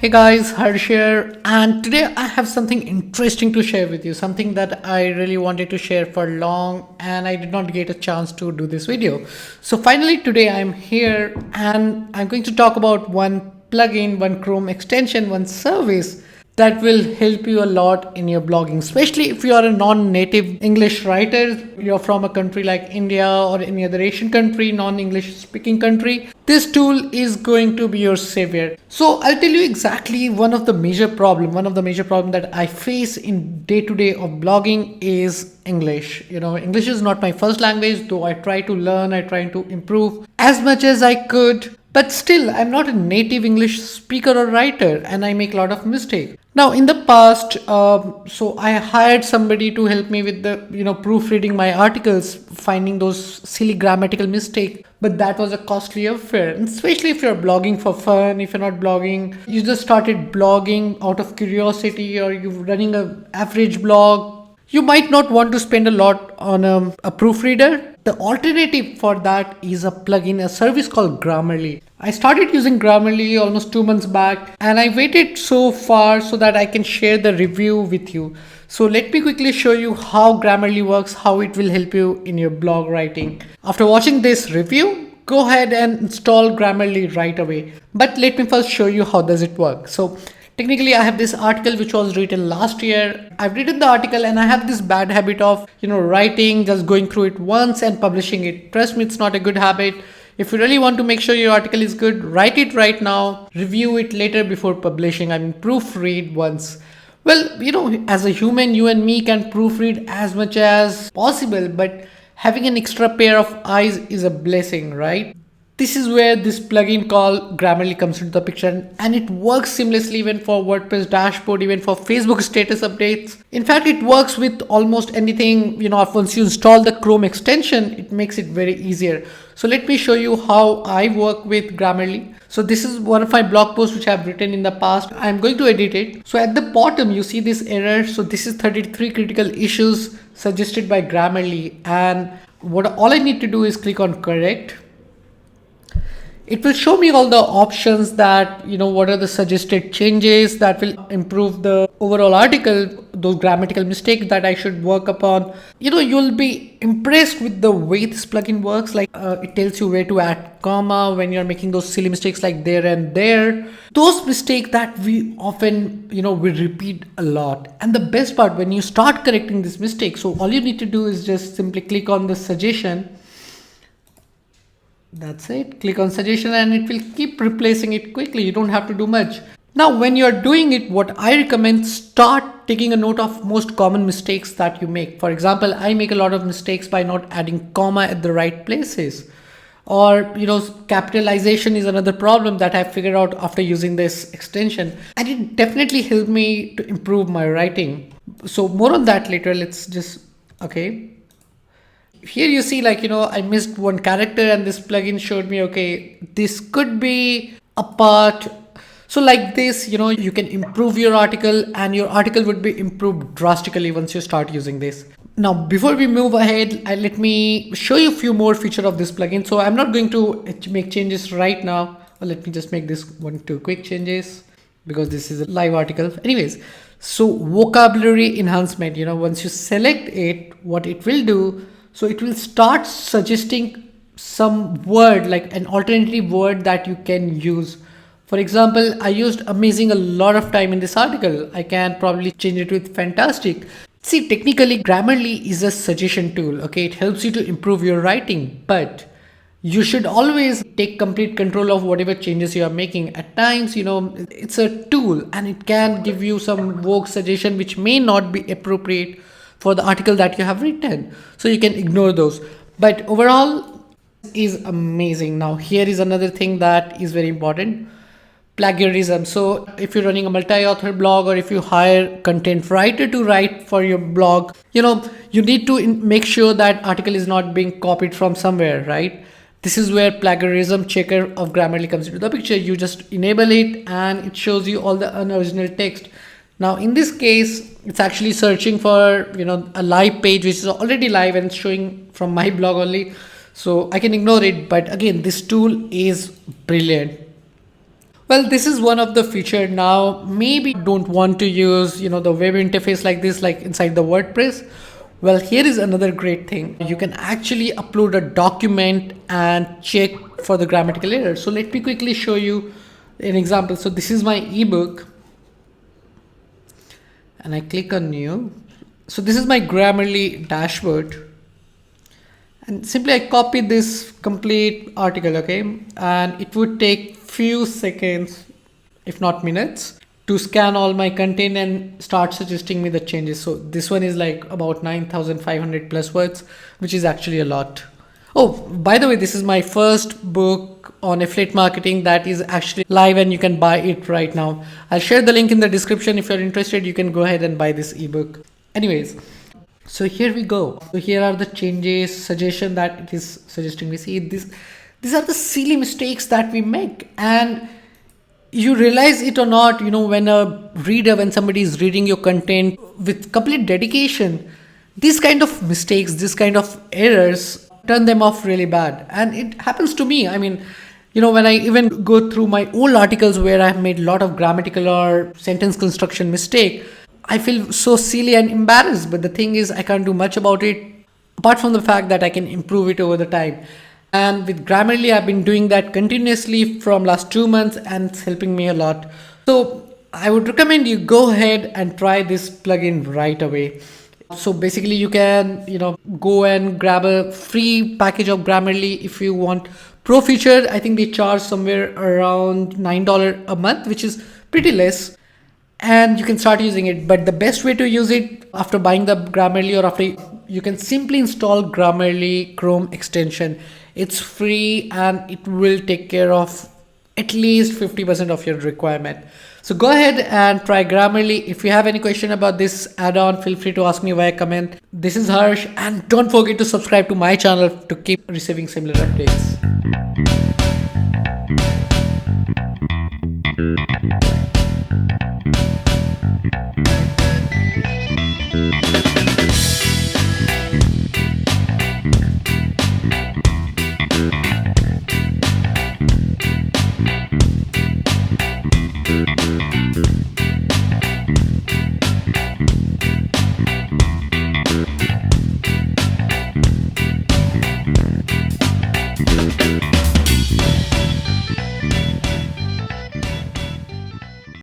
Hey guys, Harsh here, and today I have something interesting to share with you, something that I really wanted to share for long and I did not get a chance to do this video. So finally today I'm here and I'm going to talk about one plugin, one Chrome extension, one service that will help you a lot in your blogging, especially if you are a non-native English writer, you're from a country like India or any other Asian country, non-English speaking country. This tool is going to be your savior. So I'll tell you exactly one of the major problem that I face in day-to-day of blogging is English. English is not my first language, though I try to learn, I try to improve as much as I could. But still, I'm not a native English speaker or writer and I make a lot of mistakes. Now, in the past, so I hired somebody to help me with the, proofreading my articles, finding those silly grammatical mistakes. But that was a costly affair. And especially if you're blogging for fun, if you're not blogging, you just started blogging out of curiosity or you're running an average blog, you might not want to spend a lot on a proofreader. The alternative for that is a plugin, a service called Grammarly. I started using Grammarly almost 2 months back and I waited so far so that I can share the review with you. So let me quickly show you how Grammarly works, how it will help you in your blog writing. After watching this review, go ahead and install Grammarly right away. But let me first show you how does it work. So technically, I have this article which was written last year. I've written the article and I have this bad habit of, writing, just going through it once and publishing it. Trust me, it's not a good habit. If you really want to make sure your article is good, write it right now, review it later before publishing. Proofread once. Well, as a human, you and me can proofread as much as possible, but having an extra pair of eyes is a blessing, right? This is where this plugin called Grammarly comes into the picture, and it works seamlessly even for WordPress dashboard, even for Facebook status updates. In fact, it works with almost anything. Once you install the Chrome extension, it makes it very easier. So let me show you how I work with Grammarly. So this is one of my blog posts which I've written in the past. I'm going to edit it. So at the bottom, you see this error. So this is 33 critical issues suggested by Grammarly. And all I need to do is click on correct. It will show me all the options that, what are the suggested changes that will improve the overall article, those grammatical mistakes that I should work upon. You'll be impressed with the way this plugin works. Like it tells you where to add comma when you're making those silly mistakes like there and there. Those mistakes that we often, we repeat a lot. And the best part, when you start correcting this mistake, so all you need to do is just simply click on the suggestion. That's it. Click on suggestion and it will keep replacing it quickly. You don't have to do much. Now, when you're doing it, what I recommend, start taking a note of most common mistakes that you make. For example, I make a lot of mistakes by not adding comma at the right places. Or, capitalization is another problem that I figured out after using this extension. And it definitely helped me to improve my writing. So more on that later. Let's just, okay. Here you see I missed one character and this plugin showed me, okay, this could be a part. So like this, you can improve your article and your article would be improved drastically once you start using this. Now, before we move ahead, let me show you a few more features of this plugin. So I'm not going to make changes right now. Let me just make this 1-2 quick changes because this is a live article. Anyways, so vocabulary enhancement, once you select it, what it will do, so it will start suggesting some word, like an alternative word that you can use. For example, I used amazing a lot of time in this article. I can probably change it with fantastic. See, technically Grammarly is a suggestion tool. Okay, it helps you to improve your writing, but you should always take complete control of whatever changes you are making. At times, it's a tool and it can give you some vague suggestion which may not be appropriate for the article that you have written. So you can ignore those. But overall is amazing. Now here is another thing that is very important. Plagiarism. So if you're running a multi-author blog or if you hire content writer to write for your blog, you need to make sure that article is not being copied from somewhere, right? This is where Plagiarism Checker of Grammarly comes into the picture. You just enable it and it shows you all the unoriginal text. Now in this case, it's actually searching for, a live page which is already live and it's showing from my blog only. So I can ignore it. But again, this tool is brilliant. Well, this is one of the feature. Now maybe you don't want to use, the web interface like this, like inside the WordPress. Well, here is another great thing. You can actually upload a document and check for the grammatical error. So let me quickly show you an example. So this is my ebook and I click on new. So this is my Grammarly dashboard. And simply I copy this complete article, okay? And it would take few seconds, if not minutes, to scan all my content and start suggesting me the changes. So this one is like about 9,500 plus words, which is actually a lot. Oh, by the way, this is my first book on affiliate marketing that is actually live and you can buy it right now. I'll share the link in the description. If you're interested, you can go ahead and buy this ebook. Anyways, so here we go. So here are the changes, suggestion that it is suggesting me. See, these are the silly mistakes that we make, and you realize it or not, when somebody is reading your content with complete dedication, these kind of mistakes, this kind of errors turn them off really bad. And it happens to me. I mean, when I even go through my old articles where I've made a lot of grammatical or sentence construction mistake, I feel so silly and embarrassed. But the thing is, I can't do much about it apart from the fact that I can improve it over the time. And with Grammarly, I've been doing that continuously from last 2 months and it's helping me a lot. So I would recommend you go ahead and try this plugin right away. So basically you can, go and grab a free package of Grammarly if you want pro feature. I think they charge somewhere around $9 a month, which is pretty less. And you can start using it. But the best way to use it after buying the Grammarly, or after you can simply install Grammarly Chrome extension. It's free and it will take care of at least 50% of your requirement. So go ahead and try Grammarly. If you have any question about this add-on, feel free to ask me via comment. This is Harsh, and don't forget to subscribe to my channel to keep receiving similar updates.